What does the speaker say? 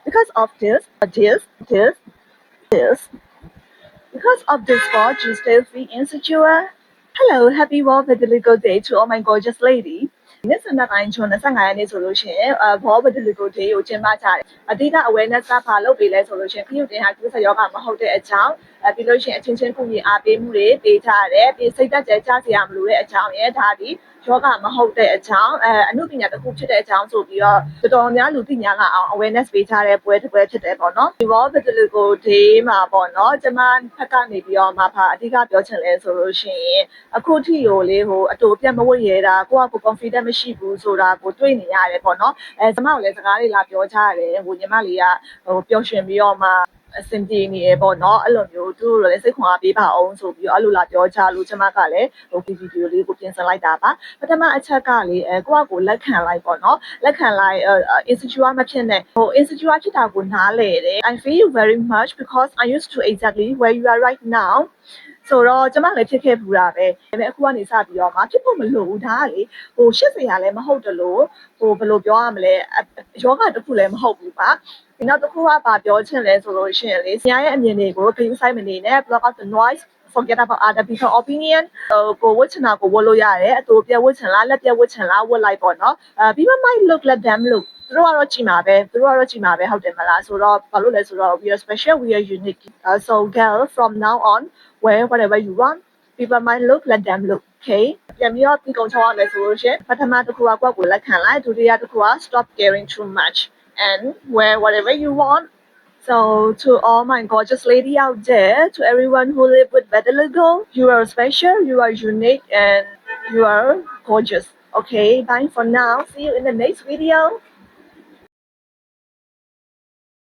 Because of this, because of this fault, you still feel insecure. Hello, happy World Vitiligo Day to all my gorgeous lady. နေ့စနေတိုင်းကျွန်တော်25ရက်နေ့ဆိုလို့ရှိရင်World Vitiligo Day ကိုကျင်းပကြတယ်။အဓိက awareness ကဘာလုပ်ပေးလဲဆိုလို့ရှိရင်ခရုတင်ဟာကိစ္စယောဂမဟုတ်တဲ့အကြောင်းပြီးလို့ရှိရင်အချင်းချင်းကုညီအားပေးမှုတွေပေးကြရတယ်။ပြီးစိတ်သက်ကြကြစရာမလိုတဲ့အကြောင်းရဲ့ဒါဒီယောဂမဟုတ်တဲ့အကြောင်းအမှုပညာတစ်ခုဖြစ်တဲ့အကြောင်းဆိုပြီးတော့တော်တော်များလူသိများလာအောင် awareness ပေးကြတဲ့ပွဲတစ်ပွဲဖြစ်တယ်ပေါ့နော်။ဒီ World Vitiligo Day မှာပေါ့နော်။ကျွန်မဖက်ကနေပြီးတော့မှအဓိကပြောချင်လဲဆိုလို့ရှိရင်အခုထိကိုလေအတူပြတ်မဝတ်ရတာကိုက confident မရှိဘူးဆိုတာကိုတွေ့နေရတယ်ပေါ့နော်ကျွန်မကိုလည်းစကားလေးလာပြောကြရတယ်ညီမလေးကပျော်ရွှင်ပြီးတော့မှအဆင်ပြေနေရပေါ့နော်အဲ့လိုမျိုးသူတို့လည်းစိတ်ခွန်အားပေးပါအောင်ဆိုပြီးတော့အဲ့လိုလာပြောကြလို့ကျွန်မကလည်းဗီဒီယိုလေးကိုပြင်ဆင်လိုက်တာပါပထမအချက်ကလေကိုလက်ခံလိုက်ပေါ့နော်လက်ခံလိုက် insecure မဖြစ်နဲ့insecure ဖြစ်တာကိုနားလေတယ် I feel you very much because I used to exactly where you are right nowဆိုတော့ကျွန်မလည်းဖြစ်ခဲ့ဘူးတာပဲဒါပေမဲ့အခုကနေစပြီးတော့မှဖြစ်ဖို့မလိုဘူးဒါကလေရှစ်စရာလည်းမဟုတ်တယ်လို့ဘယ်လိုပြောရမလဲယောဂတစ်ခုလည်းမဟုတ်ဘူးပါဒီနောက်တစ်ခုကဘာပြောချင်လဲဆိုလို့ရှိရင်လေဆရာရဲ့အမြင်တွေကိုဂရုစိုက်မနေနဲ့ block out the noise forget about other people's opinion ကိုဝတ်ချင်တာကိုဝတ်လို့ရတယ်အတူပြဝတ်ချင်လားလက်ပြဝတ်ချင်လားဝတ်လိုက်ပေါ့နော်people might look let them look သူတို့ကတော့ကြည်မှာပဲဟုတ်တယ်မလားဆိုတော့ဘာလို့လဲဆိုတော့ we are special we are unique so girl from now on wear whatever you want people might look let them look okay ပြန်ပြီးတော့ဒီကုံချောင်းရမယ်ဆိုလို့ရှိရင်ပထမတစ်ခုကကိုလက်ခံလိုက်ဒုတိယတစ်ခုက stop caring too much and wear whatever you want so to all my gorgeous lady out there to everyone who live with vitiligo you are special you are unique and you are gorgeous okay bye for now see you in the next video